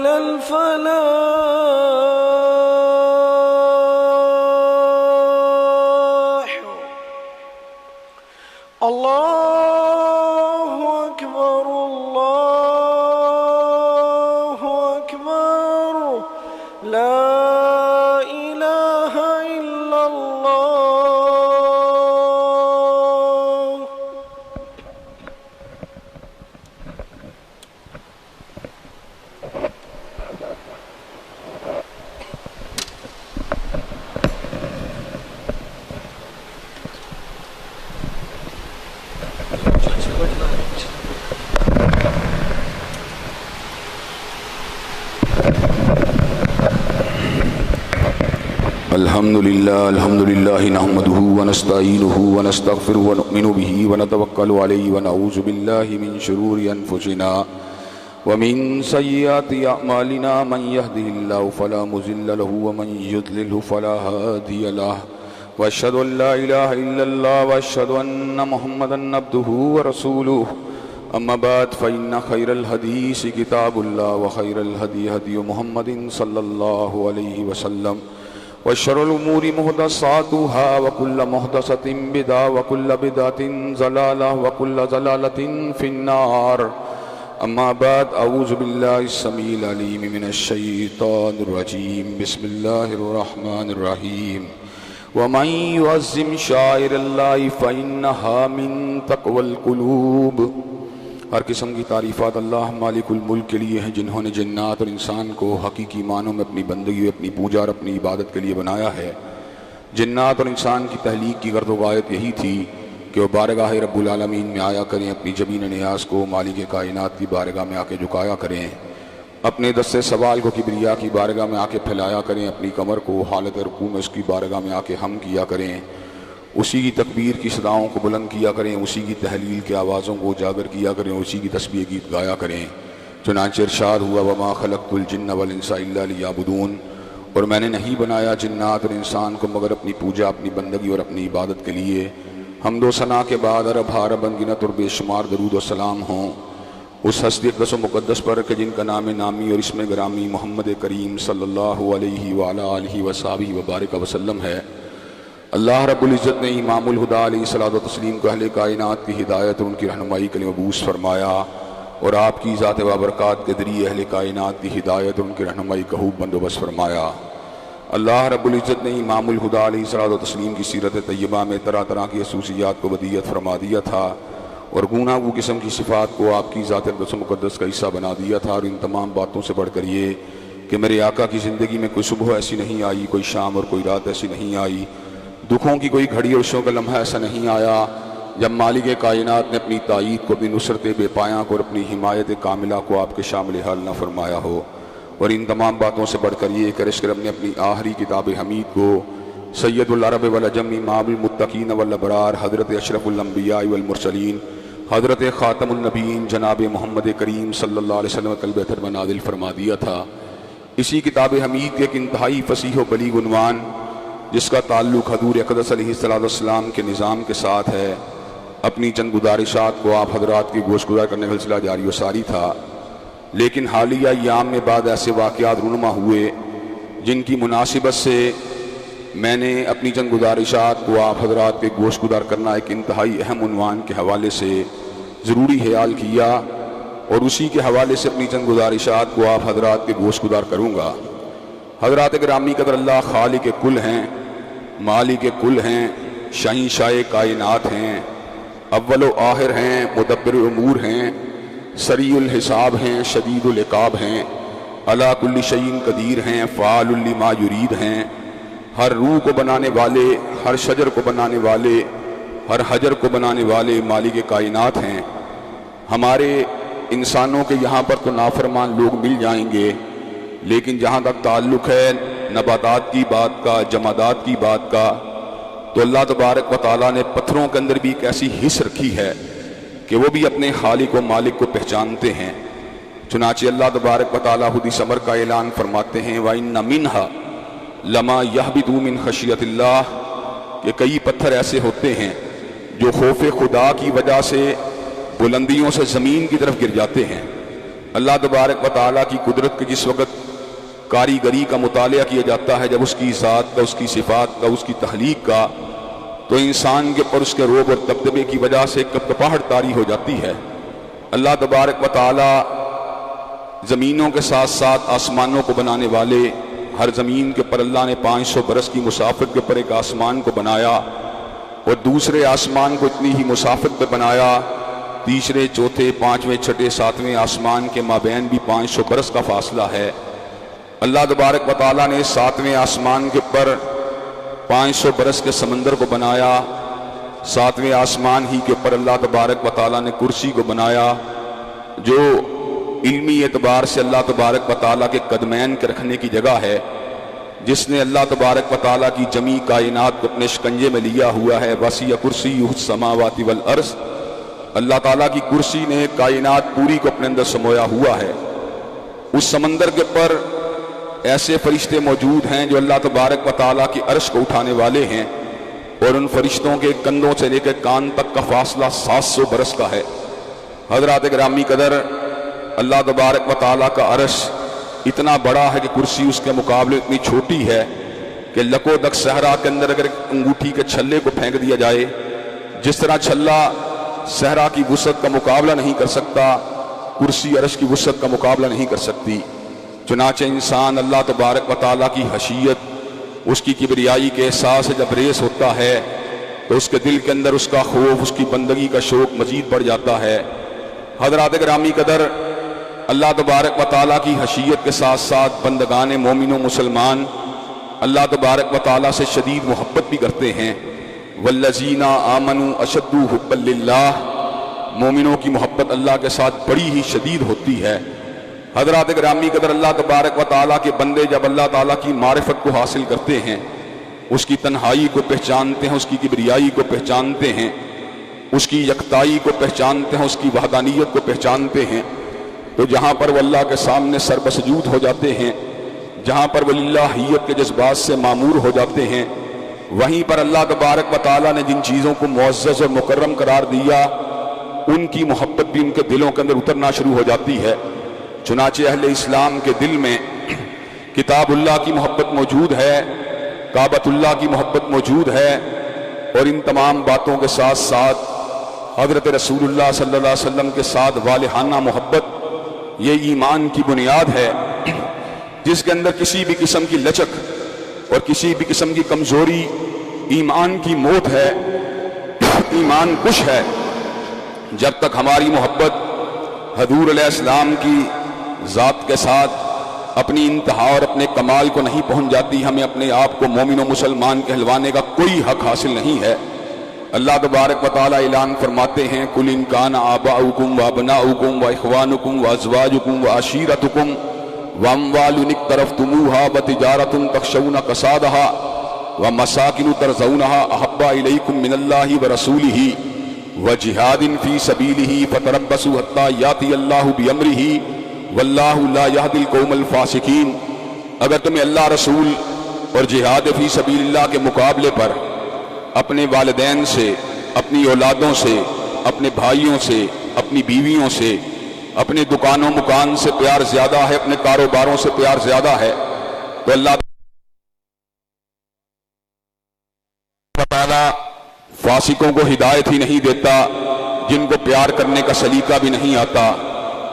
على الفلاح. الله أكبر الله أكبر لا إله إلا الله. الحمد لله نحمده ونستعينه ونستغفره ونؤمن به ونتوكل عليه ونعوذ بالله من شرور أنفسنا ومن سيئات أعمالنا. من يهده الله فلا مضل له ومن يضلله فلا هادي له. وأشهد أن لا إله إلا الله وأشهد أن محمدا عبده ورسوله. أما بعد فإن خير الحديث كتاب الله وخير الهدي هدي محمد صلى الله عليه وسلم. وشر الأمور محدثاتها وكل محدثة بدعة وكل بدعة ضلالة وكل ضلالة في النار. أما بعد أعوذ بالله السميع العليم من الشيطان الرجيم. بسم الله الرحمن الرحيم. ومن يعظم شعائر الله فإنها من تقوى القلوب. ہر قسم کی تعریفات اللہ مالک الملک کے لیے ہیں، جنہوں نے جنات اور انسان کو حقیقی معنوں میں اپنی بندگی، اپنی پوجا اور اپنی عبادت کے لیے بنایا ہے۔ جنات اور انسان کی تخلیق کی غرض و غایت یہی تھی کہ وہ بارگاہ رب العالمین میں آیا کریں، اپنی جبین نیاز کو مالک کائنات کی بارگاہ میں آ کے جھکایا کریں، اپنے دست سوال کو کبریا کی بارگاہ میں آ کے پھیلایا کریں، اپنی کمر کو حالت رکوع میں اس کی بارگاہ میں آ کے ہم کیا کریں، اسی کی تکبیر کی صداؤں کو بلند کیا کریں، اسی کی تحلیل کے آوازوں کو اجاگر کیا کریں، اسی کی تسبیح گیت گایا کریں۔ چنانچہ ارشاد ہوا وما خلقت الجن والانس الا لیعبدون، اور میں نے نہیں بنایا جنات اور انسان کو مگر اپنی پوجا، اپنی بندگی اور اپنی عبادت کے لیے۔ حمد و ثنا کے بعد عرب حارب انگنت اور بے شمار درود و سلام ہوں اس ہستی اقدس و مقدس پر کہ جن کا نام نامی اور اسم گرامی محمد کریم صلی اللہ علیہ وعلی آلہ وصحبہ وبارک وسلم ہے۔ اللہ رب العزت نے امام الہدیٰ علیہ الصلوۃ والتسلیم کو اہل کائنات کی ہدایت اور ان کی رہنمائی کے لیے مبعوث فرمایا، اور آپ کی ذات بابرکات کے ذریعے اہل کائنات کی ہدایت اور ان کی رہنمائی کا خوب بندوبست فرمایا۔ اللہ رب العزت نے امام الہدیٰ علیہ الصلوۃ والتسلیم کی سیرت طیبہ میں طرح طرح کی خصوصیات کو بدیعت فرما دیا تھا، اور گوناگوں قسم کی صفات کو آپ کی ذات اقدس و مقدس کا حصہ بنا دیا تھا، اور ان تمام باتوں سے بڑھ کر یہ کہ میرے آقا کی زندگی میں کوئی صبح ایسی نہیں آئی، کوئی شام اور کوئی رات ایسی نہیں آئی، دکھوں کی کوئی گھڑی اور شوق کا لمحہ ایسا نہیں آیا جب مالک کائنات نے اپنی تائید کو، اپنی نصرت بے پایاں کو اور اپنی حمایت کاملہ کو آپ کے شامل حال نہ فرمایا ہو۔ اور ان تمام باتوں سے بڑھ کر یہ کہ رشک رب نے اپنی آخری کتاب حمید کو سید العرب والعجم امام المتقین والابرار حضرت اشرف الانبیاء والمرسلین حضرت خاتم النبیین جناب محمد کریم صلی اللہ علیہ وسلم قلب اطہر میں نازل فرما دیا تھا۔ اسی کتاب حمید کے ایک انتہائی فصیح و بلیغ عنوان جس کا تعلق حضور اقدس علیہ السلام کے نظام کے ساتھ ہے، اپنی چند گزارشات کو آپ حضرات کی گوش گزار کرنے کا سلسلہ جاری و ساری تھا، لیکن حالیہ ایام میں بعد ایسے واقعات رونما ہوئے جن کی مناسبت سے میں نے اپنی چند گزارشات کو آپ حضرات کے گوش گزار کرنا ایک انتہائی اہم عنوان کے حوالے سے ضروری خیال کیا، اور اسی کے حوالے سے اپنی چند گزارشات کو آپ حضرات کے گوش گزار کروں گا۔ حضرات گرامی قدر اللہ خالق کل ہیں، مالک کل ہیں، شہنشاہ کائنات ہیں، اول و آخر ہیں، مدبر امور ہیں، سریع الحساب ہیں، شدید العقاب ہیں، علی کل شیء قدیر ہیں، فعال لما یرید ہیں، ہر روح کو بنانے والے، ہر شجر کو بنانے والے، ہر حجر کو بنانے والے مالک کائنات ہیں۔ ہمارے انسانوں کے یہاں پر تو نافرمان لوگ مل جائیں گے، لیکن جہاں تک تعلق ہے نباتات کی بات کا، جمادات کی بات کا، تو اللہ تبارک و تعالیٰ نے پتھروں کے اندر بھی ایک ایسی حص رکھی ہے کہ وہ بھی اپنے خالق و مالک کو پہچانتے ہیں۔ چنانچہ اللہ تبارک و تعالیٰ خود اس امر کا اعلان فرماتے ہیں وَإِنَّ مِنْهَا لَمَا يَهْبِطُ مِنْ خَشْيَةِ اللَّهِ، کہ کئی پتھر ایسے ہوتے ہیں جو خوف خدا کی وجہ سے بلندیوں سے زمین کی طرف گر جاتے ہیں۔ اللہ تبارک و تعالیٰ کی قدرت کے جس وقت کاریگری کا مطالعہ کیا جاتا ہے، جب اس کی ذات کا، اس کی صفات کا، اس کی تخلیق کا، تو انسان کے پر اس کے روب اور دبدبے کی وجہ سے کپکپاہٹ طاری ہو جاتی ہے۔ اللہ تبارک و تعالیٰ زمینوں کے ساتھ ساتھ آسمانوں کو بنانے والے، ہر زمین کے پر اللہ نے 500 برس کی مسافت کے پر ایک آسمان کو بنایا، اور دوسرے آسمان کو اتنی ہی مسافت پہ بنایا، تیسرے، چوتھے، پانچویں، چھٹے، ساتویں آسمان کے مابین بھی 500 برس کا فاصلہ ہے۔ اللہ تبارک و تعالیٰ نے 7ویں آسمان کے پر 500 برس کے سمندر کو بنایا، 7ویں آسمان ہی کے اوپر اللہ تبارک و تعالیٰ نے کرسی کو بنایا، جو علمی اعتبار سے اللہ تبارک و تعالیٰ کے قدمین کے رکھنے کی جگہ ہے، جس نے اللہ تبارک و تعالیٰ کی جمی کائنات کو اپنے شکنجے میں لیا ہوا ہے۔ وسیع کرسیہ السماوات والارض، اللہ تعالیٰ کی کرسی نے کائنات پوری کو اپنے اندر سمویا ہوا ہے۔ اس سمندر کے پر ایسے فرشتے موجود ہیں جو اللہ تبارک و تعالیٰ کی عرش کو اٹھانے والے ہیں، اور ان فرشتوں کے کندھوں سے لے کے کان تک کا فاصلہ 700 برس کا ہے۔ حضرات گرامی قدر، اللہ تبارک و تعالیٰ کا عرش اتنا بڑا ہے کہ کرسی اس کے مقابلے اتنی چھوٹی ہے کہ لکو دک صحرا کے اندر اگر انگوٹھی کے چھلے کو پھینک دیا جائے، جس طرح چھلا صحرا کی وسعت کا مقابلہ نہیں کر سکتا، کرسی عرش کی وسعت کا مقابلہ نہیں کر سکتی۔ چنانچہ انسان اللہ تبارک و تعالیٰ کی حشیت، اس کی کبریائی کے احساس سے جب ریس ہوتا ہے تو اس کے دل کے اندر اس کا خوف، اس کی بندگی کا شوق مزید بڑھ جاتا ہے۔ حضرات گرامی قدر، اللہ تبارک و تعالیٰ کی حشیت کے ساتھ ساتھ بندگان مومن و مسلمان اللہ تبارک و تعالیٰ سے شدید محبت بھی کرتے ہیں۔ والذین آمنوا اشد حبا للہ، مومنوں کی محبت اللہ کے ساتھ بڑی ہی شدید ہوتی ہے۔ حضرات گرامی قدر، اللہ تبارک و تعالیٰ کے بندے جب اللہ تعالیٰ کی معرفت کو حاصل کرتے ہیں، اس کی تنہائی کو پہچانتے ہیں، اس کی کبریائی کو پہچانتے ہیں، اس کی یکتائی کو پہچانتے ہیں، اس کی وحدانیت کو پہچانتے ہیں، تو جہاں پر وہ اللہ کے سامنے سر بسجود ہو جاتے ہیں، جہاں پر وہ للہیت کے جذبات سے معمور ہو جاتے ہیں، وہیں پر اللہ تبارک و تعالیٰ نے جن چیزوں کو معزز اور مکرم قرار دیا، ان کی محبت بھی ان کے دلوں کے اندر اترنا شروع ہو جاتی ہے۔ چنانچہ اہل اسلام کے دل میں کتاب اللہ کی محبت موجود ہے، کعبۃ اللہ کی محبت موجود ہے، اور ان تمام باتوں کے ساتھ ساتھ حضرت رسول اللہ صلی اللہ علیہ وسلم کے ساتھ والہانہ محبت، یہ ایمان کی بنیاد ہے، جس کے اندر کسی بھی قسم کی لچک اور کسی بھی قسم کی کمزوری ایمان کی موت ہے، ایمان کش ہے۔ جب تک ہماری محبت حضور علیہ السلام کی ذات کے ساتھ اپنی انتہا اور اپنے کمال کو نہیں پہنچ جاتی، ہمیں اپنے آپ کو مومن و مسلمان کہلوانے کا کوئی حق حاصل نہیں ہے۔ اللہ تبارک و تعالیٰ اعلان فرماتے ہیں، قُلْ إِنْ كَانَ آبَاؤُكُمْ وَأَبْنَاؤُكُمْ وَإِخْوَانُكُمْ وَأَزْوَاجُكُمْ وَعَشِيرَتُكُمْ وَأَمْوَالٌ اقْتَرَفْتُمُوهَا وَتِجَارَةٌ تَخْشَوْنَ كَسَادَهَا وَمَسَاكِنُ تَرْضَوْنَهَا أَحَبَّ إِلَيْكُم مِّنَ اللَّهِ وَرَسُولِهِ وَجِهَادٍ فِي سَبِيلِهِ فَتَرَبَّصُوا حَتَّىٰ يَأْتِيَ اللَّهُ بِأَمْرِهِ وَاللَّهُ لَا يَهْدِي الْقَوْمَ الْفَاسِقِينَ۔ اگر تمہیں اللہ رسول اور جہاد فی سبیل اللہ کے مقابلے پر اپنے والدین سے، اپنی اولادوں سے، اپنے بھائیوں سے، اپنی بیویوں سے، اپنے دکانوں مکان سے پیار زیادہ ہے، اپنے کاروباروں سے پیار زیادہ ہے، تو اللہ تعالیٰ فاسقوں کو ہدایت ہی نہیں دیتا، جن کو پیار کرنے کا سلیقہ بھی نہیں آتا۔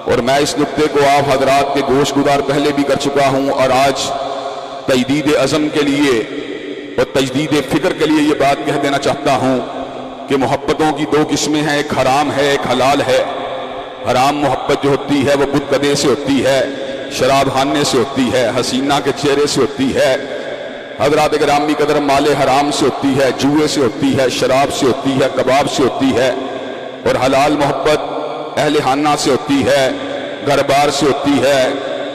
اور میں اس نقطے کو آپ حضرات کے گوش گزار پہلے بھی کر چکا ہوں، اور آج تجدید عزم کے لیے اور تجدید فکر کے لیے یہ بات کہہ دینا چاہتا ہوں کہ محبتوں کی دو قسمیں ہیں، ایک حرام ہے، ایک حلال ہے۔ حرام محبت جو ہوتی ہے وہ بت کدے سے ہوتی ہے، شراب خانے سے ہوتی ہے، حسینہ کے چہرے سے ہوتی ہے، حضرات گرامی قدر مال حرام سے ہوتی ہے، جوئے سے ہوتی ہے، شراب سے ہوتی ہے، کباب سے ہوتی ہے۔ اور حلال محبت اہل خانہ سے ہوتی ہے، گھر بار سے ہوتی ہے،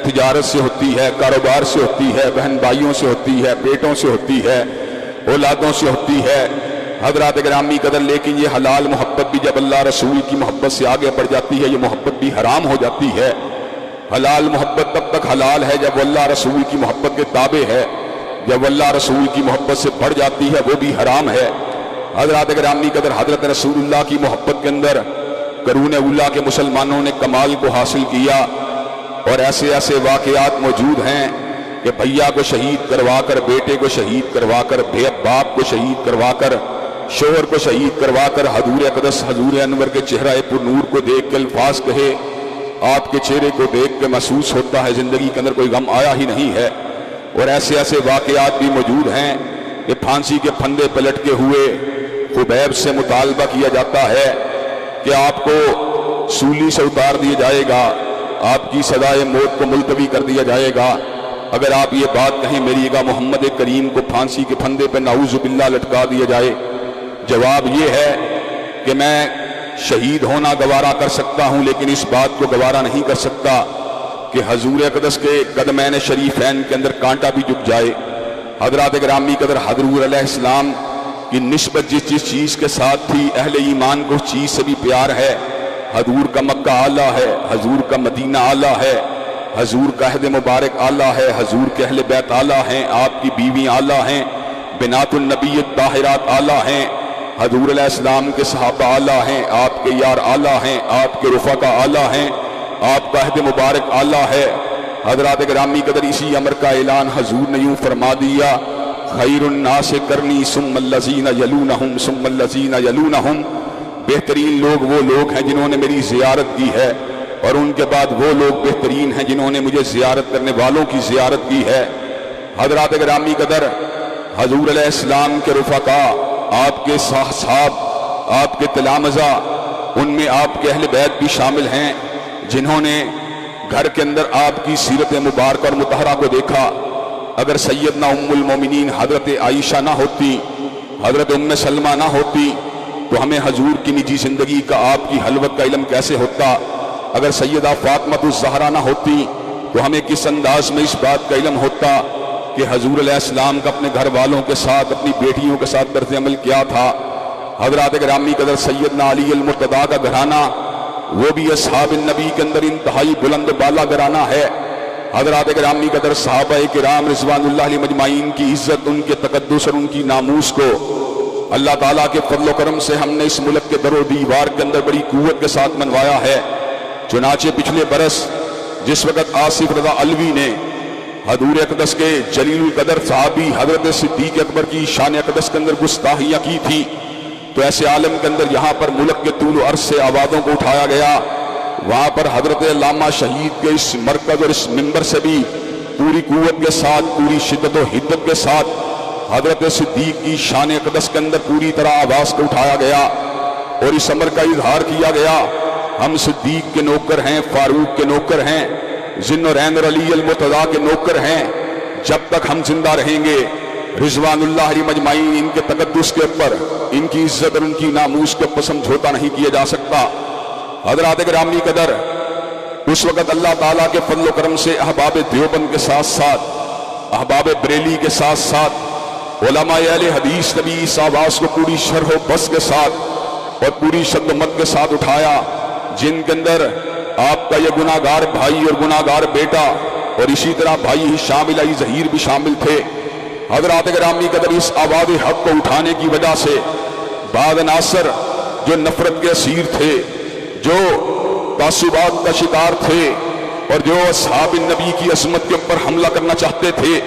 تجارت سے ہوتی ہے، کاروبار سے ہوتی ہے، بہن بھائیوں سے ہوتی ہے، بیٹوں سے ہوتی ہے، اولادوں سے ہوتی ہے۔ حضرات گرامی قدر لیکن یہ حلال محبت بھی جب اللہ رسول کی محبت سے آگے بڑھ جاتی ہے، یہ محبت بھی حرام ہو جاتی ہے۔ حلال محبت تب تک حلال ہے جب وہ اللہ رسول کی محبت کے تابع ہے، جب اللہ رسول کی محبت سے بڑھ جاتی ہے وہ بھی حرام ہے۔ حضرات گرامی قدر حضرت رسول اللہ کی محبت کے اندر قرون اولیٰ کے مسلمانوں نے کمال کو حاصل کیا، اور ایسے ایسے واقعات موجود ہیں کہ بھیا کو شہید کروا کر، بیٹے کو شہید کروا کر، باپ کو شہید کروا کر، شوہر کو شہید کروا کر حضور اقدس حضور انور کے چہرہ پر نور کو دیکھ کے الفاظ کہے، آپ کے چہرے کو دیکھ کے محسوس ہوتا ہے زندگی کے اندر کوئی غم آیا ہی نہیں ہے۔ اور ایسے ایسے واقعات بھی موجود ہیں کہ پھانسی کے پھندے پہ لٹکے ہوئے خبیب سے مطالبہ کیا جاتا ہے کہ آپ کو سولی سے اتار دیا جائے گا، آپ کی سزائے موت کو ملتوی کر دیا جائے گا اگر آپ یہ بات کہیں میری گا محمد کریم کو پھانسی کے پھندے پہ نعوذ باللہ لٹکا دیا جائے۔ جواب یہ ہے کہ میں شہید ہونا گوارا کر سکتا ہوں، لیکن اس بات کو گوارا نہیں کر سکتا کہ حضور اقدس کے قدمین شریفین کے اندر کانٹا بھی جھک جائے۔ حضرات گرامی قدر حضور علیہ السلام کی نسبت جس چیز کے ساتھ تھی، اہل ایمان کو اس چیز سے بھی پیار ہے۔ حضور کا مکہ اعلیٰ ہے، حضور کا مدینہ اعلیٰ ہے، حضور کا عہد مبارک اعلیٰ ہے، حضور کے اہل بیت اعلیٰ ہیں، آپ کی بیوی اعلیٰ ہیں، بنات النبی الطاہرات اعلیٰ ہیں، حضور علیہ السلام کے صحابہ اعلیٰ ہیں، آپ کے یار اعلیٰ ہیں، آپ کے رفقا اعلیٰ ہیں، آپ کا عہد مبارک اعلیٰ ہے۔ حضرات گرامی قدر اسی امر کا اعلان حضور نے یوں فرما دیا، خیر الناس کرنی ثم الذین یلونہم ثم الذین یلونہم، بہترین لوگ وہ لوگ ہیں جنہوں نے میری زیارت کی ہے، اور ان کے بعد وہ لوگ بہترین ہیں جنہوں نے مجھے زیارت کرنے والوں کی زیارت کی ہے۔ حضرات گرامی قدر حضور علیہ السلام کے رفقا، آپ کے صحاب، آپ کے تلامذہ، ان میں آپ کے اہل بیت بھی شامل ہیں جنہوں نے گھر کے اندر آپ کی سیرت مبارکہ اور مطہرہ کو دیکھا۔ اگر سیدنا ام المومنین حضرت عائشہ نہ ہوتی، حضرت ام سلمہ نہ ہوتی، تو ہمیں حضور کی نجی زندگی کا، آپ کی حلوت کا علم کیسے ہوتا؟ اگر سیدہ فاطمہ الزہرا نہ ہوتی تو ہمیں کس انداز میں اس بات کا علم ہوتا کہ حضور علیہ السلام کا اپنے گھر والوں کے ساتھ، اپنی بیٹیوں کے ساتھ طرز عمل کیا تھا؟ حضرات گرامی قدر سیدنا علی المرتضیٰ کا گھرانہ، وہ بھی اصحاب النبی کے اندر انتہائی بلند بالا گھرانہ ہے۔ حضرات گرامی قدر صحابہ کرام رضوان اللہ علیہ مجمعین کی عزت، ان کے تقدس اور ان کی ناموس کو اللہ تعالیٰ کے فضل و کرم سے ہم نے اس ملک کے در و دیوار کے اندر بڑی قوت کے ساتھ منوایا ہے۔ چنانچہ پچھلے برس جس وقت آصف رضا علوی نے حضور اقدس کے جلیل القدر صحابی حضرت صدیق اکبر کی شان اقدس کے اندر گستاخیاں کی تھی، تو ایسے عالم کے اندر یہاں پر ملک کے طول و عرض سے آوازوں کو اٹھایا گیا، وہاں پر حضرت علامہ شہید کے اس مرکز اور اس منبر سے بھی پوری قوت کے ساتھ، پوری شدت و حدت کے ساتھ حضرت صدیق کی شان اقدس کے اندر پوری طرح آواز کو اٹھایا گیا اور اس امر کا اظہار کیا گیا، ہم صدیق کے نوکر ہیں، فاروق کے نوکر ہیں، ذی النورین اور علی المرتضیٰ کے نوکر ہیں، جب تک ہم زندہ رہیں گے رضوان اللہ علیہ مجمعین ان کے تقدس کے اوپر، ان کی عزت اور ان کی ناموس کے اوپر سمجھوتا نہیں کیا جا سکتا۔ حضرات گرامی قدر اس وقت اللہ تعالیٰ کے فضل و کرم سے احباب دیوبند کے ساتھ ساتھ، احباب بریلی کے ساتھ ساتھ علماء اہل حدیث نے بھی اس آواز کو پوری شرح و بس کے ساتھ اور پوری شد و مت کے ساتھ اٹھایا، جن کے اندر آپ کا یہ گناہ گار بھائی اور گناہ گار بیٹا اور اسی طرح بھائی شامل علی ظہیر بھی شامل تھے۔ حضرات گرامی قدر اس آواز حق کو اٹھانے کی وجہ سے بعض عناصر جو نفرت کے اسیر تھے، جو تعصبات کا شکار تھے اور جو اصحاب النبی کی عظمت کے اوپر حملہ کرنا چاہتے تھے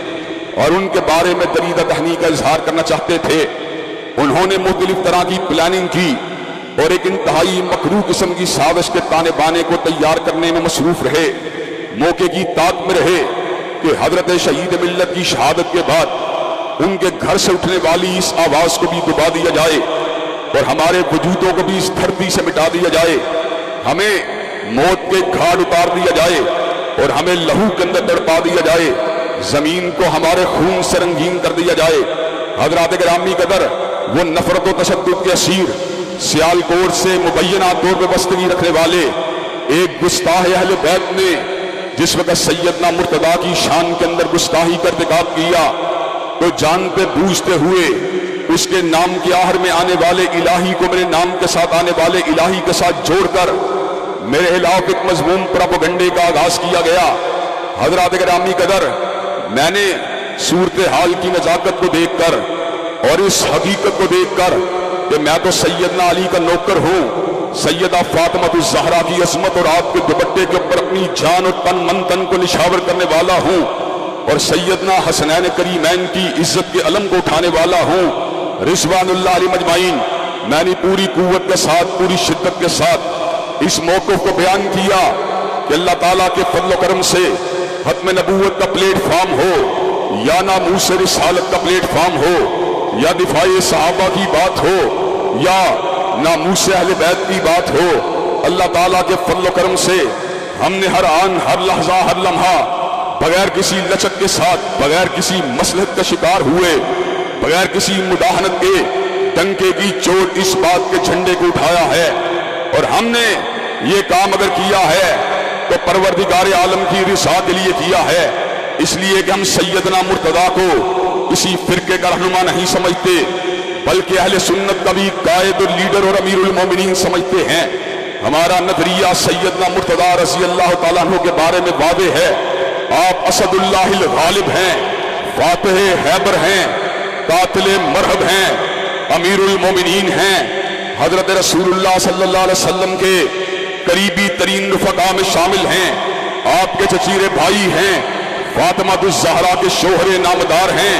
اور ان کے بارے میں دریدہ دہنی کا اظہار کرنا چاہتے تھے، انہوں نے مختلف طرح کی پلاننگ کی اور ایک انتہائی مکروہ قسم کی سازش کے تانے بانے کو تیار کرنے میں مصروف رہے، موقع کی طاق میں رہے کہ حضرت شہید ملت کی شہادت کے بعد ان کے گھر سے اٹھنے والی اس آواز کو بھی دبا دیا جائے اور ہمارے وجودوں کو بھی اس دھرتی سے مٹا دیا جائے، ہمیں موت کے گھاٹ اتار دیا جائے اور ہمیں لہو کے اندر تڑپا دیا جائے، زمین کو ہمارے خون سے رنگین کر دیا جائے۔ حضرات گرامی قدر وہ نفرت و تشدد کے اسیر، سیالکوٹ سے مبینہ طور پہ بستگی رکھنے والے ایک گستاخ اہل بیت نے جس وقت سیدنا مرتضیٰ کی شان کے اندر گستاخی کا ارتکاب کیا تو جان پہ بوجھتے ہوئے اس کے نام کے آخر میں آنے والے الہی کو میرے نام کے ساتھ آنے والے الہی کے ساتھ جوڑ کر میرے خلاف ایک مذموم پروپیگنڈے کا آغاز کیا گیا۔ حضرات گرامی قدر میں نے صورتحال کی نزاکت کو دیکھ کر اور اس حقیقت کو دیکھ کر کہ میں تو سیدنا علی کا نوکر ہوں، سیدہ فاطمہ الزہرا کی عظمت اور آپ کے دوپٹے کے اوپر اپنی جان اور تن من تن کو نشاور کرنے والا ہوں، اور سیدنا حسنین کریمین کی عزت کے علم کو اٹھانے والا ہوں رضوان اللہ علیہ مجمعین۔ میں نے پوری قوت کے ساتھ، پوری شدت کے ساتھ اس موقف کو بیان کیا کہ اللہ تعالیٰ کے فضل و کرم سے ختم نبوت کا پلیٹ فارم ہو، یا ناموس رسالت کا پلیٹ فارم ہو، یا دفاع صحابہ کی بات ہو، یا ناموس اہل بیت کی بات ہو، اللہ تعالیٰ کے فضل و کرم سے ہم نے ہر آن، ہر لحظہ، ہر لمحہ بغیر کسی لچک کے ساتھ، بغیر کسی مصلحت کا شکار ہوئے، بغیر کسی مداہنت کے ڈنکے کی چوٹ اس بات کے جھنڈے کو اٹھایا ہے۔ اور ہم نے یہ کام اگر کیا ہے تو پروردگار عالم کی رضا کے لیے کیا ہے، اس لیے کہ ہم سیدنا مرتضیٰ کو کسی فرقے کا رہنما نہیں سمجھتے، بلکہ اہل سنت کا بھی قائد اور لیڈر اور امیر المومنین سمجھتے ہیں۔ ہمارا نظریہ سیدنا مرتضیٰ رضی اللہ تعالیٰ عنہ کے بارے میں واضح ہے۔ آپ اسد اللہ الغالب ہیں، فاتح حیبر ہیں، قاتل مرہب ہیں، امیر المومنین ہیں، حضرت رسول اللہ صلی اللہ علیہ وسلم کے قریبی ترین رفقا میں شامل ہیں، آپ کے چچیرے بھائی ہیں، فاطمہ الزہرا کے شوہر نامدار ہیں،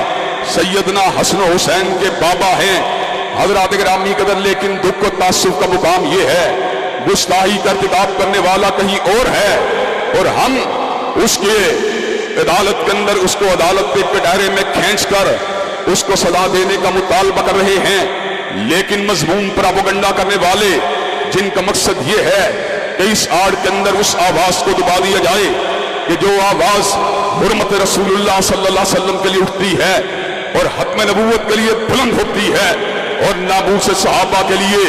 سیدنا حسن و حسین کے بابا ہیں، حضرات گرامی قدر۔ لیکن دکھ و تعصب کا مقام یہ ہے، گستاخی کا ارتکاب کرنے والا کہیں اور ہے، اور ہم اس کے عدالت کے اندر اس کو عدالت کے کٹہرے میں کھینچ کر اس کو سزا دینے کا مطالبہ کر رہے ہیں۔ لیکن مضمون پراپیگنڈا کرنے والے جن کا مقصد یہ ہے کہ اس آڑ کے اندر اس آواز کو دبا دیا جائے کہ جو آواز حرمت رسول اللہ صلی اللہ علیہ وسلم کے لیے اٹھتی ہے اور ختم نبوت کے لیے بلند ہوتی ہے اور ناموس صحابہ کے لیے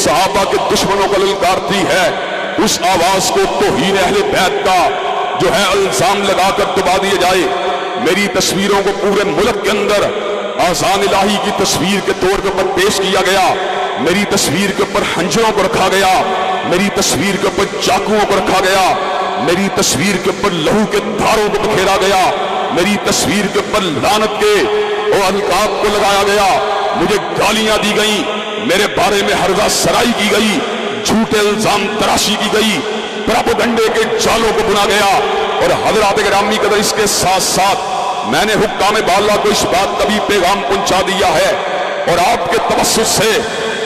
صحابہ کے دشمنوں کو للکارتی ہے، اس آواز کو توہین اہل بیت کا جو ہے الزام لگا کر دبا دیا جائے۔ میری تصویروں کو پورے ملک کے اندر آذان الہی کی تصویر کے طور پر پیش کیا گیا، میری تصویر کے اوپر خنجروں کو رکھا گیا، میری تصویر کے اوپر چاقوؤں کو رکھا گیا، میری تصویر کے اوپر لہو کے دھاروں کو بکھیرا گیا، میری تصویر کے اوپر لعنت کے اور القاب کو لگایا گیا، مجھے گالیاں دی گئیں، میرے بارے میں ہرزہ سرائی کی گئی، جھوٹے الزام تراشی کی گئی، پراپیگنڈے کے جالوں کو بنا گیا۔ اور حضرات گرامی قدر اس کے ساتھ ساتھ میں نے حکام بالا کو اس بات کا بھی پیغام پہنچا دیا ہے، اور آپ کے توسط سے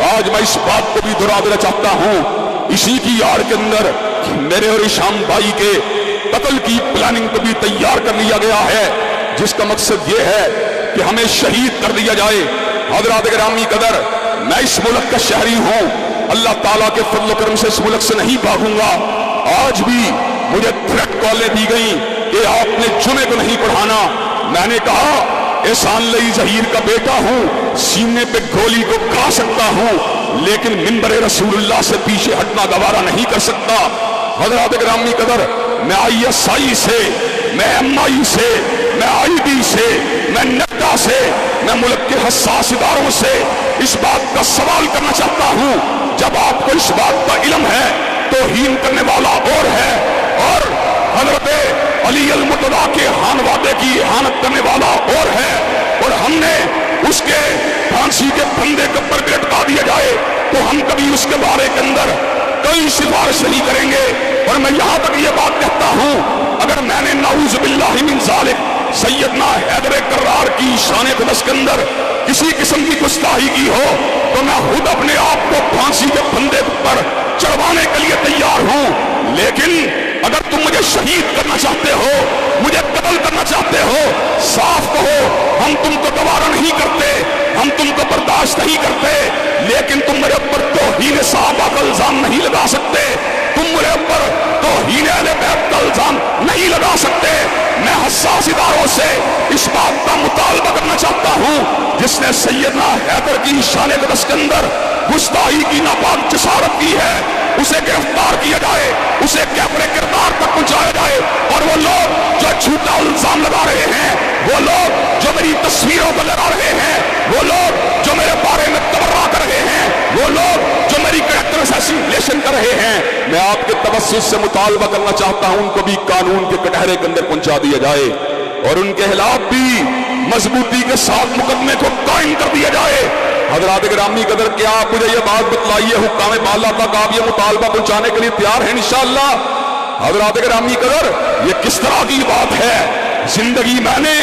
آج میں اس بات کو بھی دہرا دینا چاہتا ہوں، اسی کی آڑ کے اندر میرے اور ہشام بھائی کے قتل کی پلاننگ کو بھی تیار کر لیا گیا ہے، جس کا مقصد یہ ہے کہ ہمیں شہید کر دیا جائے۔ حضرات گرامی قدر، میں اس ملک کا شہری ہوں، اللہ تعالیٰ کے فضل و کرم سے اس ملک سے نہیں بھاگوں گا۔ آج بھی مجھے تھریٹ کالیں دی گئیں کہ آپ نے جمعے کو نہیں پڑھانا۔ میں نے کہا احسان لئی ظہیر کا بیٹا ہوں، سینے پہ گولی کو کھا سکتا ہوں، لیکن منبر رسول اللہ سے پیچھے ہٹنا گوارا نہیں کر سکتا۔ حضرات گرامی قدر، میں ISI سے، میں MI سے، میں IB سے، میں نڈا سے، میں ملک کے حساس اداروں سے اس بات کا سوال کرنا چاہتا ہوں، جب آپ کو اس بات کا علم ہے توہین کرنے والا اور ہے اور حضرت علی المرتضیٰ کے خانوادے کی احانت کرنے والا اور ہے، اور ہم نے اس کے پھانسی کے پھندے کے اوپر بھی لٹکا دیا جائے تو ہم کبھی اس کے بارے کے اندر کوئی سفارش نہیں کریں گے۔ اور میں یہاں تک یہ بات کہتا ہوں، اگر میں نے نعوذ باللہ من ذالک سیدنا حیدر کرار کی شان قدس کے اندر کسی قسم کی گستاخی کی ہو تو میں خود اپنے آپ کو پھانسی کے پھندے پر چڑھوانے کے لیے تیار ہوں، لیکن اگر تم مجھے شہید کرنا چاہتے ہو، مجھے قتل کرنا چاہتے ہو، صاف کہو، ہم تم کو گوارا نہیں کرتے، ہم تم کو برداشت نہیں کرتے، لیکن تم میرے اوپر توہین صحابہ کا الزام نہیں لگا سکتے، تم میرے اوپر توہین اہل بیت کا الزام نہیں لگا سکتے۔ میں حساس اداروں سے اس بات کا مطالبہ کرنا چاہتا ہوں، جس نے سیدنا حیدر کی شان قدس کے اندر گستاخی کی ناپاک جسارت کی ہے، اسے گرفتار کیا جائے، اسے کیفر کردار تک پہنچایا جائے، اور وہ لوگ جو جھوٹا الزام لگا رہے ہیں، وہ لوگ جو میری تصویروں کو لگا رہے ہیں، وہ لوگ جو میرے بارے میں تبرہ کر رہے ہیں، وہ لوگ جو میری کریکٹر اسیسینیشن کر رہے ہیں، میں آپ کے توسط سے مطالبہ کرنا چاہتا ہوں ان کو بھی قانون کے کٹہرے کے اندر پہنچا دیا جائے اور ان کے خلاف بھی مضبوطی کے ساتھ مقدمے کو قائم کر دیا جائے۔ حضرات گرامی قدر کیا آپ مجھے یہ بات بتلائیے حکام بالا تک آپ یہ مطالبہ پہنچانے کے لیے تیار ہیں انشاءاللہ؟ حضرات گرامی قدر یہ کس طرح کی بات ہے؟ زندگی میں نے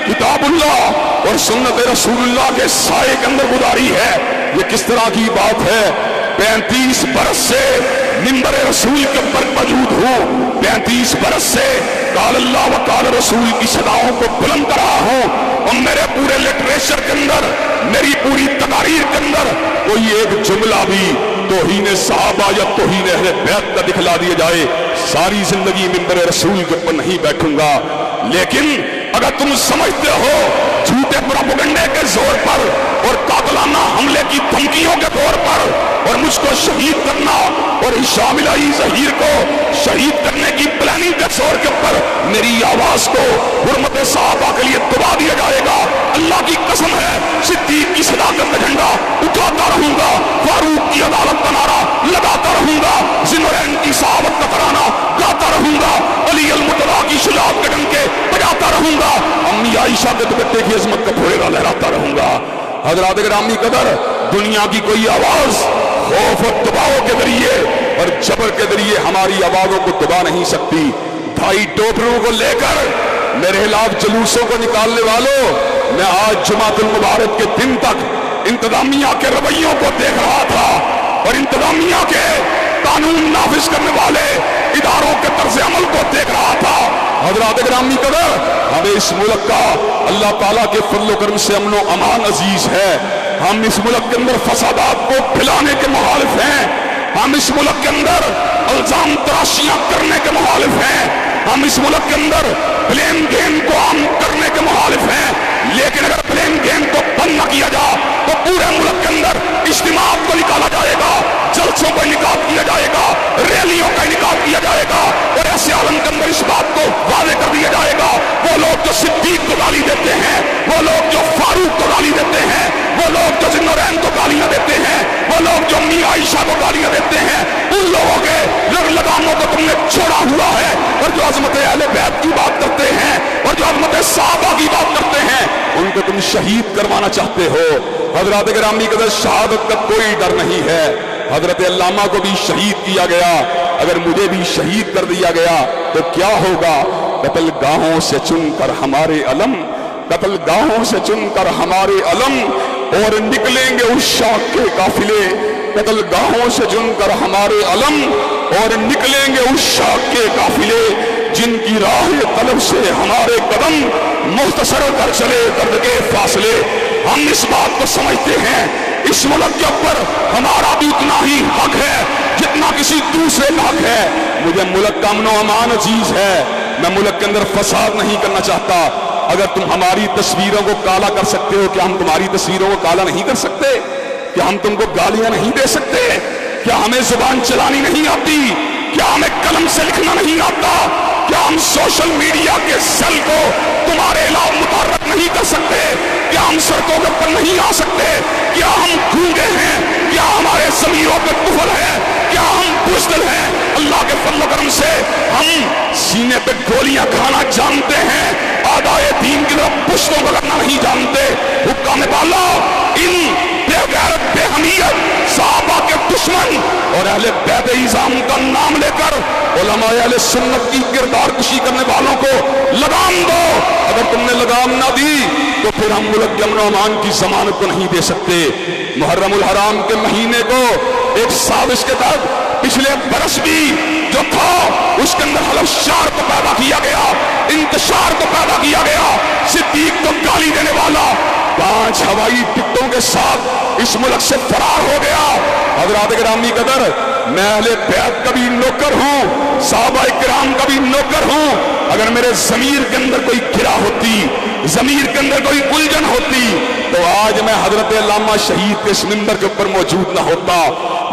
کتاب اللہ اور سنت رسول اللہ کے سائے کے اندر گزاری ہے، یہ کس طرح کی بات ہے؟ 35 برس سے منبر رسول کے اوپر موجود ہوں، 35 برس سے قال اللہ و قال رسول کی صداؤں کو بلند کر رہا ہوں، اور میرے پورے لٹریچر کے اندر، میری پوری تقاریر کے اندر کوئی ایک جملہ بھی توہین صحابہ یا توہین اہل بیت کا دکھلا دیا جائے، ساری زندگی منبر رسول کے اوپر نہیں بیٹھوں گا۔ لیکن اگر تم سمجھتے ہو جھوٹے پروپیگنڈے کے زور پر اور قاتلانہ حملے کی دھمکیوں کے طور پر اور مجھ کو شہید کرنا اور ہشام الہی ظہیر کو شہید کرنے کی پلاننگ کے زور کے اوپر میری آواز کو حرمت صحابہ کے لیے دبا دیا جائے گا، اللہ کی قسم ہے صدیق کی صداقت کا جھنڈا اٹھاتا رہوں گا، فاروق کی عدالت کا نعرہ لگاتا رہوں گا، ذوالنورین کی صحابت کا ترانہ گاتا رہوں گا، علی المرتضیٰ کی شجاعت کے ڈنکے بجاتا رہوں گا، امی عائشہ کے دوپٹے کی عظمت کا پھوڑا لہراتا رہوں گا۔ حضرات گرامی قدر دنیا کی کوئی آواز خوف اور دباؤ کے ذریعے اور جبر کے ذریعے ہماری آوازوں کو دبا نہیں سکتی۔ بھائی ٹوپروں کو لے کر میرے خلاف جلوسوں کو نکالنے والوں، میں آج جمعۃ المبارک کے دن تک انتظامیہ کے رویوں کو دیکھ رہا تھا اور انتظامیہ کے قانون نافذ کرنے والے اداروں کے طرز عمل کو دیکھ رہا تھا۔ حضرات گرامی قدر ہمیں اس ملک کا اللہ تعالیٰ کے فضل و کرم سے امن و امان عزیز ہے، ہم اس ملک کے اندر فسادات کو پھیلانے کے مخالف ہیں، ہم اس ملک کے اندر الزام تراشیاں کرنے کے مخالف ہیں، ہم اس ملک کے اندر بلیم گیم کو عام کرنے کے مخالف ہیں، لیکن اگر بلیم گیم کو بند نہ کیا جائے تو پورے ملک کے اندر اجتماعات کو نکالا جائے گا، جلسوں کا انعقاد کیا جائے گا، ریلیوں کا انعقاد کیا جائے گا، اور ایسے عالم کے اندر اس بات کو واضح کر دیا جائے گا وہ لوگ جو صدیق کو گالی دیتے ہیں، وہ لوگ جو فاروق کو گالی دیتے ہیں، وہ لوگ جو ذوالنورین کو گالیاں دیتے ہیں، وہ لوگ جو امی عائشہ کو گالیاں دیتے ہیں، ان لوگوں کے لگاموں کو تم نے چھوڑا ہوا ہے، اور جو عظمت اہل بیت کی بات کرتے ہیں اور جو عظمت صحابہ کی بات کرتے ہیں ان کو تم شہید کروانا چاہتے ہو۔ حضرات گرامی قدر شہادت کا کوئی ڈر نہیں ہے، حضرت علامہ کو بھی شہید کیا گیا، اگر مجھے بھی شہید کر دیا گیا تو کیا ہوگا؟ قتل گاہوں سے چن کر ہمارے علم، قتل گاہوں سے چن کر ہمارے علم، اور نکلیں گے اس شاخ کے قافلے، قتل گاہوں سے چن کر ہمارے علم، اور نکلیں گے اس شاخ کے قافلے، جن کی راہ طلب سے ہمارے قدم مختصر کر چلے درد کے فاصلے۔ ہم اس بات کو سمجھتے ہیں اس ملک کے اوپر ہمارا بھی اتنا ہی حق ہے جتنا کسی دوسرے کا حق ہے۔ مجھے ملک کا امن و امان عزیز ہے، میں ملک کے اندر فساد نہیں کرنا چاہتا۔ اگر تم ہماری تصویروں کو کالا کر سکتے ہو، کیا ہم تمہاری تصویروں کو کالا نہیں کر سکتے؟ کیا ہم تم کو گالیاں نہیں دے سکتے؟ کیا ہمیں زبان چلانی نہیں آتی؟ کیا ہمیں قلم سے لکھنا نہیں آتا؟ کیا ہم سوشل میڈیا کے سیل کو تمہارے علاوہ متحرک نہیں کر سکتے؟ کیا ہم سڑکوں کے اوپر نہیں آ سکتے؟ کیا ہم گونگے ہیں؟ کیا ہمارے ضمیروں پہ طفل ہے؟ کیا ہم بزدل ہیں؟ اللہ کے فضل و کرم سے ہم سینے پہ گولیاں کھانا جانتے ہیں، اعدائے دین کی طرف پشتوں کو کرنا نہیں جانتے۔ حکام بالا ان بے غیرت بے حمیت صحابہ کے دشمن اور اہل بیت اعظام کا نام لے کر علماء اہل سنت کی کردار کشی کرنے والوں کو لگام دو۔ اگر تم نے لگام نہ دی تو پھر ہم ملک کے امن و امان کی ضمانت کو نہیں دے سکتے۔ محرم الحرام کے مہینے کو ایک سازش کے تحت پچھلے برس بھی جو تھا اس کے اندر حلف شار کو پیدا کیا گیا، انتشار کو پیدا کیا گیا، صدیق کو گالی دینے والا 5 ہوائی ٹکٹوں کے ساتھ اس ملک سے فرار ہو گیا۔ حضرات گرامی قدر میں اہل بیت کا بھی نوکر ہوں، صحابہ کرام کا بھی نوکر ہوں۔ اگر میرے ضمیر کے اندر کوئی گرا ہوتی، ضمیر کے اندر کوئی الجھن ہوتی تو آج میں حضرت علامہ شہید کے اس منبر کے اوپر موجود نہ ہوتا۔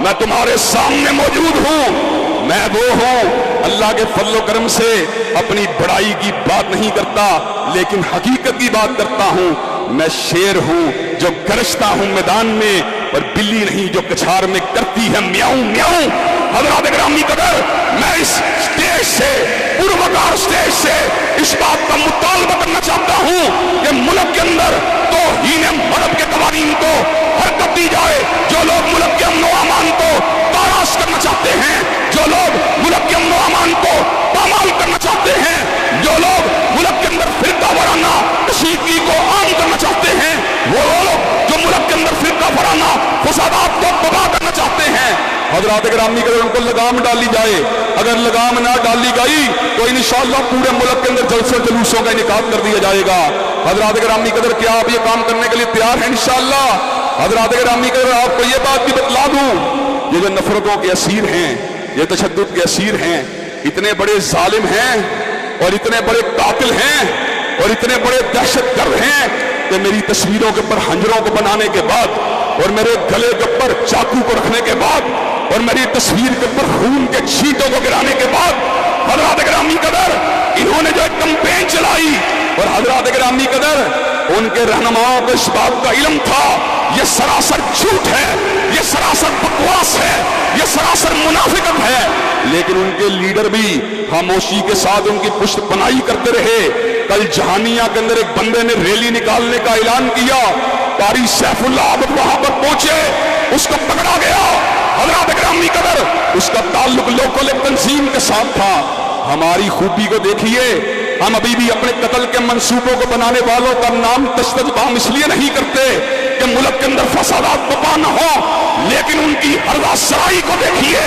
میں تمہارے سامنے موجود ہوں، میں وہ ہوں اللہ کے فضل و کرم سے اپنی بڑائی کی بات نہیں کرتا لیکن حقیقت کی بات کرتا ہوں۔ میں شیر ہوں جو گرجتا ہوں میدان میں، اور بلی نہیں جو کچھار میں کرتی ہے میاؤں میاؤں۔ حضرات گرامی قدر میں اس سٹیج سے، پروکار سٹیج سے اس بات کا مطالبہ کرنا چاہتا ہوں کہ ملک کے اندر توہین مرد کے قوانین کو حرکت حضرات گرامی اگر ان کو لگام ڈالی جائے، اگر لگام نہ ڈالی گئی تو انشاءاللہ پورے ملک کے اندر جلسوں جلوسوں کا انعقاد کر دیا جائے گا۔ حضرات گرامی قدر کیا آپ یہ کام کرنے کے لیے تیار ہیں انشاءاللہ؟ حضرات گرامی قدر آپ کو یہ بات بھی بتلا دوں، یہ جو نفرتوں کے اسیر ہیں، یہ تشدد کے اسیر ہیں، اتنے بڑے ظالم ہیں اور اتنے بڑے قاتل ہیں اور اتنے بڑے دہشت گرد ہیں کہ میری تصویروں کے اوپر خنجروں کو بنانے کے بعد اور میرے گلے کے اوپر چاقو کو رکھنے کے بعد اور میری تصویر کے اوپر خون کے چھینٹوں کو گرانے کے بعد حضرات گرامی قدر انہوں نے جو ایک کمپین چلائی، اور حضرات گرامی قدر ان کے رہنماؤں کو اس بات کا علم تھا یہ سراسر جھوٹ ہے، یہ سراسر بکواس ہے، یہ سراسر منافقت ہے، لیکن ان کے لیڈر بھی خاموشی کے ساتھ ان کی پشت پناہی کرتے رہے۔ کل جہانیہ کے اندر ایک بندے نے ریلی نکالنے کا اعلان کیا، قاری سیف اللہ عابد وہاں پر پہنچے، اس کو پکڑا گیا۔ حضرات گرامی قدر اس کا تعلق لوکل ایک تنظیم کے ساتھ تھا۔ ہماری خوبی کو دیکھیے، ہم ابھی بھی اپنے قتل کے منصوبوں کو بنانے والوں کا نام تشدد بام اس لیے نہیں کرتے کہ ملک کے اندر فسادات بپا نہ ہو، لیکن ان کی حرضہ سرائی کو دیکھیے،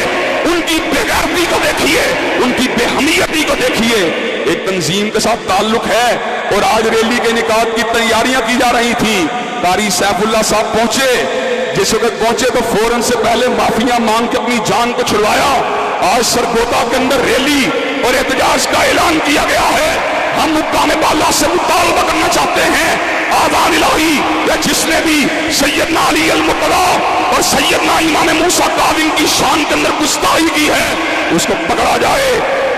ان کی بے غیرتی کو دیکھیے، ان کی بے حمیتی کو دیکھیے۔ ایک تنظیم کے ساتھ تعلق ہے اور آج ریلی کے انعقاد کی تیاریاں کی جا رہی تھیں۔ قاری سیف اللہ صاحب پہنچے، جس وقت پہنچے تو فوراً سے پہلے معافیاں مانگ کے اپنی جان کو چھڑوایا۔ آج سرگودا کے اندر ریلی اور احتجاج کا اعلان کیا گیا ہے۔ ہم حکام بالا سے مطالبہ کرنا چاہتے ہیں، آذان الہی یا جس نے بھی سیدنا علی المرتضیٰ اور سیدنا امام موسیٰ کاظم کی شان کے اندر گستاخی کی ہے، اس کو پکڑا جائے،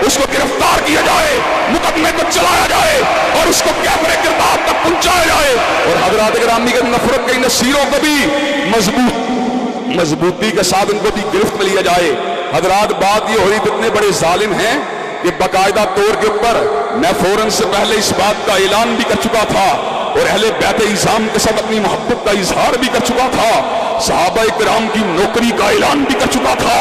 اس کو گرفتار کیا جائے، مقدمے کو چلایا جائے اور اس کو کیفر کردار تک پہنچایا جائے، اور حضرات گرامی کے نفرت کے نصیروں کو بھی مضبوطی کے ساتھ ان کو بھی گرفت میں لیا جائے۔ حضرات بات یہ ہو رہی اتنے بڑے ظالم ہیں کہ باقاعدہ طور کے اوپر میں فوراً سے پہلے اس بات کا اعلان بھی کر چکا تھا اور اہل بیت اعظام کے ساتھ اپنی محبت کا اظہار بھی کر چکا تھا، صحابہ کرام کی نوکری کا اعلان بھی کر چکا تھا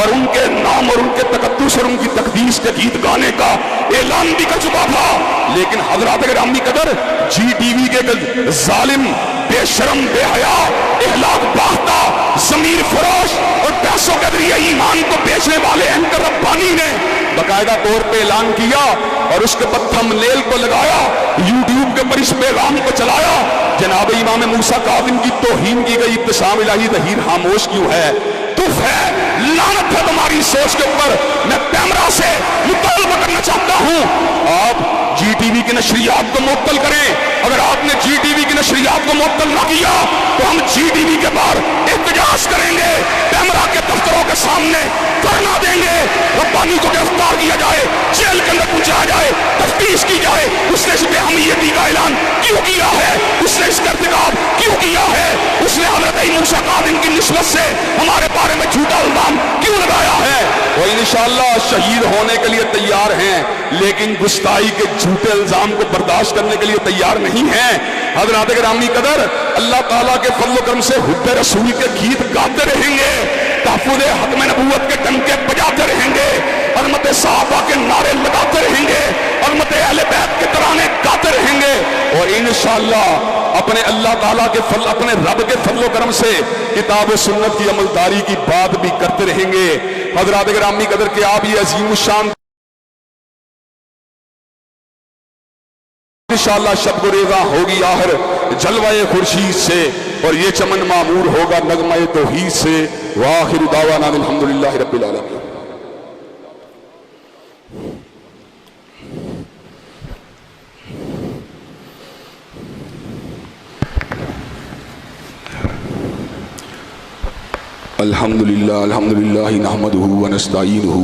اور ان کے نام اور ان کے تقدس اور ان کی تقدیس کے گیت گانے کا اعلان بھی کر چکا تھا، لیکن حضرات گرامی قدر جی ٹی وی کے ظالم، بے شرم، بے حیا، اخلاق باختہ، ضمیر فروش اور پیسوں کے ذریعے ایمان کو بیچنے والے اینکر ربانی نے باقاعدہ طور پہ اعلان کیا اور اس کے بعد تھم نیل کو لگایا، یوٹیوب کے اوپر اس پیغام کو چلایا، جناب امام موسیٰ کاظم کی توہین کی گئی، ابتسام الہی ظہیر خاموش کیوں ہے؟ تف ہے، لعنت ہے تمہاری سوچ کے اوپر۔ میں کیمرہ سے مطالبہ کرنا چاہتا ہوں، آپ جی ٹی وی کی نشریات کو معطل کریں۔ اگر آپ نے جی ٹی وی کی نشریات کو معطل نہ کیا تو ہم جی ٹی وی کے باہر احتجاج کریں گے، کیمرہ کے دفتروں کے سامنے دھرنا دیں گے، ربانی کو گرفتار کیا جائے، جیل کے اندر پہنچایا جائے، تفتیش کی جائے، اس نے اس بے حمیتی کا اعلان کیوں کیا ہے، اس نے اس کا ارتکاب کیوں کیا ہے، اس نے حضرت موسیٰ کاظم کی نسبت سے ہمارے بارے میں جھوٹا الزام کیوں لگایا ہے۔ وہ انشاءاللہ شہید ہونے کے لیے تیار ہیں، لیکن گستاخی کے جھوٹے الزام کو برداشت کرنے کے لیے تیار نہیں ہیں۔ حضرات گرامی قدر اللہ تعالیٰ کے فضل و کرم سے حب رسول کے گیت گاتے رہیں گے، تحفظ ختم نبوت کے ڈنکے بجاتے رہیں گے، عظمت صحابہ کے نعرے لگاتے رہیں گے، عظمت اہل بیت کے ترانے گاتے رہیں گے، اور انشاءاللہ اپنے اللہ تعالیٰ کے فضل، اپنے رب کے فضل و کرم سے کتاب و سنت کی عملداری کی بات بھی کرتے رہیں گے۔ حضرات گرامی قدر کے آپ یہ عظیم الشان انشاءاللہ شب گریزاں ہوگی آخر جلوہ خورشید سے، اور یہ چمن معمور ہوگا نغمہ توحید سے۔ وآخر دعوانا الحمدللہ رب العالمین۔ الحمدللہ نحمدہ ونستعینہ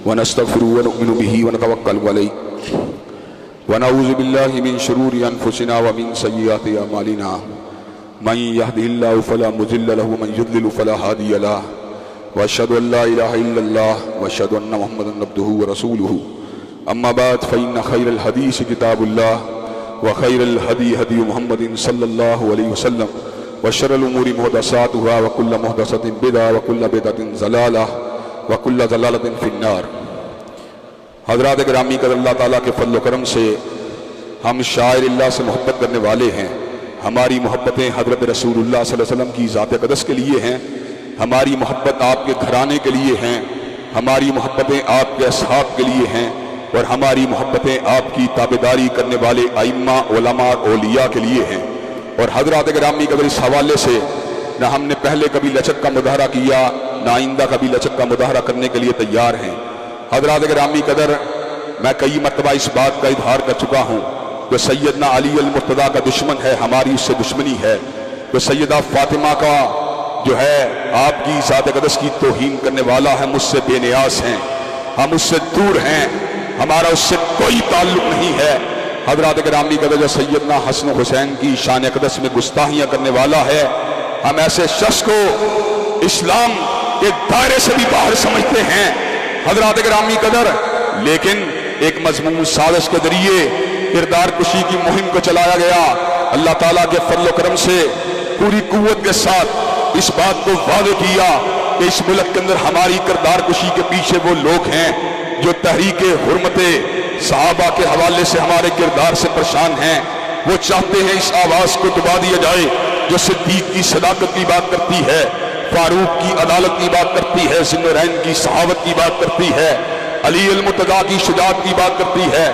ونستغفرہ ونؤمن بہ ونتوکل علیہ ونعوذ باللہ من شرور انفسنا ومن سیئات اعمالنا من یهده اللہ فلا مضل له ومن یضلل فلا ہادی له واشهد ان لا الہ الا اللہ واشهد ان محمدا عبدہ ورسولہ اما بعد فإن خیر الحدیث کتاب اللہ وخیر الہدی ہدی محمد صلی اللہ علیہ وسلم وشر الامور محدثاتها وكل محدثۃ بدعہ وكل بدعۃ ضلالہ وكل ضلالۃ فی النار۔ حضرات گرامی قدر اللہ تعالیٰ کے فضل و کرم سے ہم شاعر اللہ سے محبت کرنے والے ہیں، ہماری محبتیں حضرت رسول اللہ صلی اللہ علیہ وسلم کی ذات اقدس کے لیے ہیں، ہماری محبت آپ کے گھرانے کے لیے ہیں، ہماری محبتیں آپ کے اصحاب کے لیے ہیں، اور ہماری محبتیں آپ کی تابعداری کرنے والے ائمہ، علماء اور اولیاء کے لیے ہیں۔ اور حضرات گرامی قدر، اس حوالے سے نہ ہم نے پہلے کبھی لچک کا مظاہرہ کیا، نہ آئندہ کبھی لچک کا مظاہرہ کرنے کے لیے تیار ہیں۔ حضرات گرامی قدر، میں کئی مرتبہ اس بات کا اظہار کر چکا ہوں کہ سیدنا علی المرتضیٰ کا دشمن ہے، ہماری اس سے دشمنی ہے۔ کہ سیدہ فاطمہ کا جو ہے آپ کی ذات اقدس کی توہین کرنے والا ہے، مجھ سے بے نیاز ہیں، ہم اس سے دور ہیں، ہمارا اس سے کوئی تعلق نہیں ہے۔ حضرات گرامی قدر، جو سیدنا حسن و حسین کی شان اقدس میں گستاخیاں کرنے والا ہے، ہم ایسے شخص کو اسلام کے دائرے سے بھی باہر سمجھتے ہیں۔ حضرات گرامی قدر، لیکن ایک مضمون سازش کے ذریعے کردار کشی کی مہم کو چلایا گیا۔ اللہ تعالیٰ کے فضل و کرم سے پوری قوت کے ساتھ اس بات کو واضح کیا کہ اس ملک کے اندر ہماری کردار کشی کے پیچھے وہ لوگ ہیں جو تحریک حرمت صحابہ کے حوالے سے ہمارے کردار سے پریشان ہیں۔ وہ چاہتے ہیں اس آواز کو دبا دیا جائے جو صدیق کی صداقت کی بات کرتی ہے، فاروق کی عدالت کی بات کرتی ہے، ذی النورین کی صحابت کی بات کرتی ہے، علی المرتضیٰ کی شجاعت کی بات کرتی ہے۔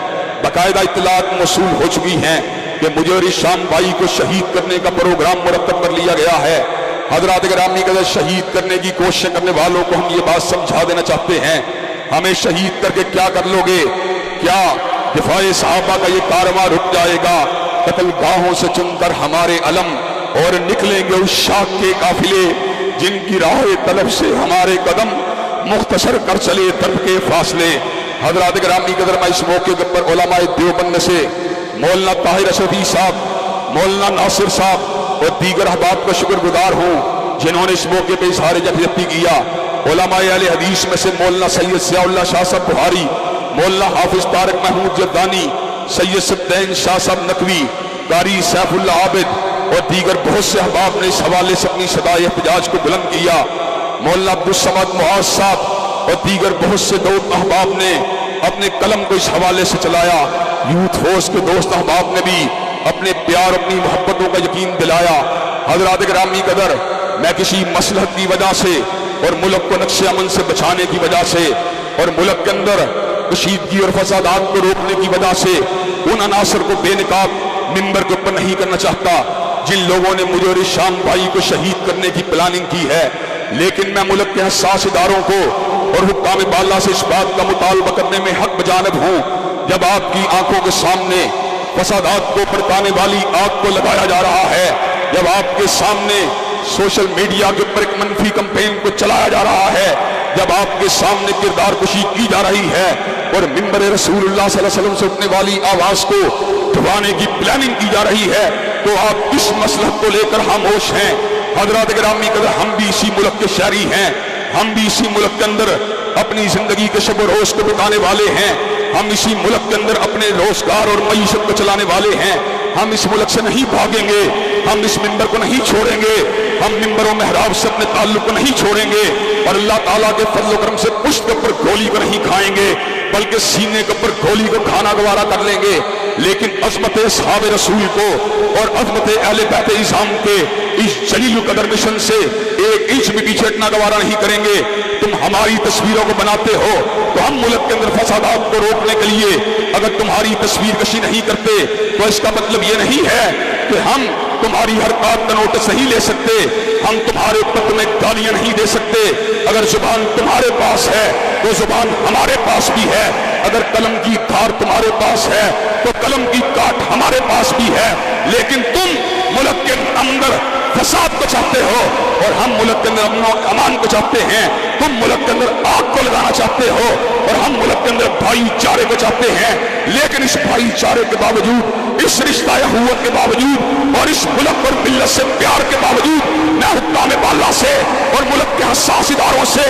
باقاعدہ اطلاعات موصول ہو چکی ہیں کہ مجوہر شام بھائی کو شہید کرنے کا پروگرام مرتب کر لیا گیا ہے۔ حضرات گرامی قدر، شہید کرنے کی کوشش کرنے والوں کو ہم یہ بات سمجھا دینا چاہتے ہیں، ہمیں شہید کر کے کیا کر لو گے؟ کیا دفاع صحابہ کا یہ کارواں رک جائے گا؟ قتل گاہوں سے چن کر ہمارے علم اور نکلیں گے اس شاخ کے قافلے جن کی راہ طلب سے ہمارے قدم مختصر کر چلے درب کے فاصلے۔ حضرات گرامی قدر، میں اس موقع پر علماء دیوبند سے مولانا طاہر اشرفی صاحب، مولانا ناصر صاحب اور دیگر احباب کا شکر گزار ہوں جنہوں نے اس موقع پہ اظہار یکجہتی کیا۔ علماء اہل حدیث میں سے مولانا سید ضیاء اللہ شاہ صاحب بخاری، مولانا حافظ طارق محمود جدانی، سید صفدین شاہ صاحب نقوی، قاری سیف اللہ عابد اور دیگر بہت سے احباب نے اس حوالے سے اپنی صدائے احتجاج کو بلند کیا۔ مولانا عبدالصمد معاذ صاحب اور دیگر بہت سے دوست احباب نے اپنے قلم کو اس حوالے سے چلایا۔ یوتھ فورس کے دوست احباب نے بھی اپنے پیار، اپنی محبتوں کا یقین دلایا۔ حضرات گرامی قدر، میں کسی مصلحت کی وجہ سے اور ملک کو نقش امن سے بچانے کی وجہ سے اور ملک کے اندر کشیدگی اور فسادات کو روکنے کی وجہ سے ان عناصر کو بے نقاب ممبر کے اوپر نہیں کرنا چاہتا جن لوگوں نے مجوہر شام بھائی کو شہید کرنے کی پلاننگ کی ہے۔ لیکن میں ملک کے حساس اداروں کو اور حکام بالا سے اس بات کا مطالبہ کرنے میں حق بجانب ہوں، جب آپ کی آنکھوں کے سامنے فسادات کو بھڑکانے والی آگ کو لگایا جا رہا ہے، جب آپ کے سامنے سوشل میڈیا کے اوپر ایک منفی کمپین کو چلایا جا رہا ہے، جب آپ کے سامنے کردار کشی کی جا رہی ہے اور ممبر رسول اللہ صلی اللہ علیہ وسلم سے اٹھنے والی آواز کو دبانے کی پلاننگ کی جا رہی ہے، تو آپ اس مصلحت کو لے کر خاموش ہیں۔ حضرات گرامی قدر، ہم بھی اسی ملک کے شہری ہیں، ہم بھی اسی ملک کے اندر اپنی زندگی کے شب و روز کو بتانے والے ہیں، ہم اسی ملک کے اندر اپنے روزگار اور معیشت کو چلانے والے ہیں۔ ہم اس ملک سے نہیں بھاگیں گے، ہم اس ممبر کو نہیں چھوڑیں گے، ہم ممبر و محراب سے اپنے تعلق کو نہیں چھوڑیں گے، اور اللہ تعالیٰ کے فضل و کرم سے پشت کے اوپر گولی کو نہیں کھائیں گے بلکہ سینے کے اوپر گولی کو کھانا گوارا کر لیں گے، لیکن عظمت اصحاب رسول کو اور عظمت اہل بیت اعظام کے اس جلیل القدر مشن سے ایک انچ بھی پیچھے ہٹنا گوارا نہیں کریں گے۔ تم ہماری تصویروں کو بناتے ہو تو ہم ملک کے اندر فسادات کو روکنے کے لیے اگر تمہاری تصویر کشی نہیں کرتے تو اس کا مطلب یہ نہیں ہے کہ ہم تمہاری حرکات کا نوٹس نہیں لے سکتے، ہم تمہارے پت میں گالیاں نہیں دے سکتے۔ اگر زبان تمہارے پاس ہے تو زبان ہمارے پاس بھی ہے، اگر قلم کی دھار تمہارے پاس ہے تو قلم کی کاٹ ہمارے پاس بھی ہے، لیکن تم ملک کے اندر فساد کو چاہتے ہو اور ہم ملک کے اندر امن و امان کو چاہتے ہیں۔ تم ملک کے اندر آگ کو لگانا چاہتے ہو اور ہم ملک کے اندر بھائی چارے کو چاہتے ہیں، لیکن اس بھائی چارے کے باوجود، اس رشتہ اخوت کے باوجود اور اس ملک اور ملت سے پیار کے باوجود میں حکام بالا سے اور ملک کے حساس اداروں سے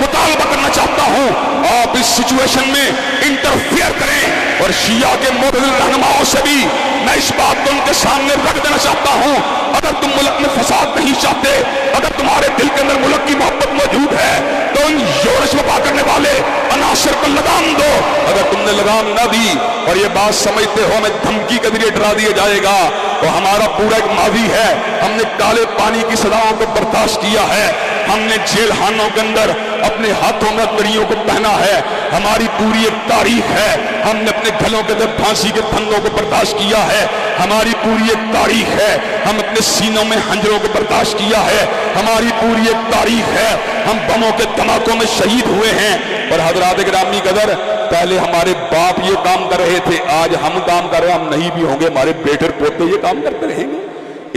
مطالبہ کرنا چاہتا ہوں، آپ اس سچویشن میں انٹرفیئر کریں، اور شیعہ کے معتدل رہنماؤں سے بھی میں اس بات کو ان کے سامنے رکھ دینا چاہتا ہوں، اگر تم ملک میں فساد نہیں چاہتے، اگر تمہارے دل کے اندر ملک کی محبت موجود ہے تو ان یورش وبا کرنے والے عناصر کو لگام دو۔ اگر تم نے لگام نہ دی اور یہ بات سمجھتے ہو ہمیں دھمکی کے ذریعے ڈرا دیا جائے گا، تو ہمارا پورا ایک ماضی ہے، ہم نے کالے پانی کی صداؤں کو برداشت کیا ہے، ہم نے جیل خانوں کے اندر اپنے ہاتھوں میں کڑیوں کو پہنا ہے، ہماری پوری ایک تاریخ ہے، ہم نے اپنے گھلوں کے اندر پھانسی کے پھندوں کو برداشت کیا ہے، ہماری پوری ایک تاریخ ہے، ہم اپنے سینوں میں خنجروں کو برداشت کیا ہے، ہماری پوری ایک تاریخ ہے، ہم بموں کے دھماکوں میں شہید ہوئے ہیں۔ اور حضرات گرامی قدر، پہلے ہمارے باپ یہ کام کر رہے تھے، آج ہم کام کر رہے ہیں، ہم نہیں بھی ہوں گے، ہمارے بیٹے پوتے یہ کام کرتے رہیں گے۔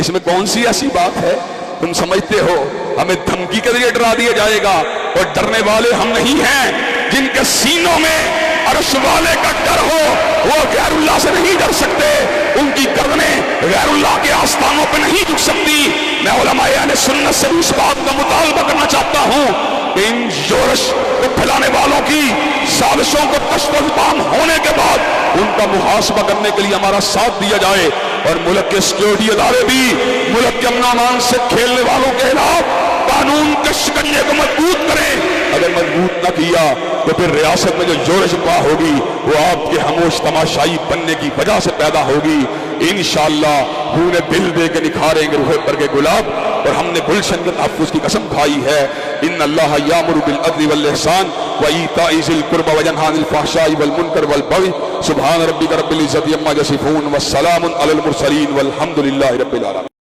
اس میں کون سی ایسی بات ہے؟ تم سمجھتے ہو ہمیں دھمکی کے ذریعے ڈرا دیا جائے گا؟ اور ڈرنے والے ہم نہیں ہیں، جن کے سینوں میں عرش والے کا ڈر ہو وہ غیر اللہ سے نہیں ڈر سکتے، ان کی گردنیں غیر اللہ کے آستانوں پہ نہیں جھک سکتی۔ میں علماء اہل سنت سے اس بات کا مطالبہ کرنا چاہتا ہوں کہ ان یورش کو پھیلانے والوں کی سازشوں کو کشف و فہم ہونے کے بعد ان کا محاسبہ کرنے کے لیے ہمارا ساتھ دیا جائے، اور ملک کے سیکورٹی ادارے بھی ملک کے امن و امان سے کھیلنے والوں کے خلاف قانون کے شکنجے کو مضبوط کریں۔ اگر مضبوط نہ کیا تو پھر ریاست میں جو یورش پا ہوگی وہ آپ کے خاموش تماشائی بننے کی وجہ سے پیدا ہوگی۔ انشاءاللہ خون دل دے کے نکھاریں گے روح پر کے گلاب، اور ہم نے گلشن کے تحفظ کی قسم کھائی ہے۔ ان اللہ یامر بالعدل والاحسان وایتاء ذی القربى وینہی عن الفحشاء والمنکر والبغی سبحان ربک رب العزۃ عما یصفون والسلام علی المرسلین والحمد للہ رب العالمین۔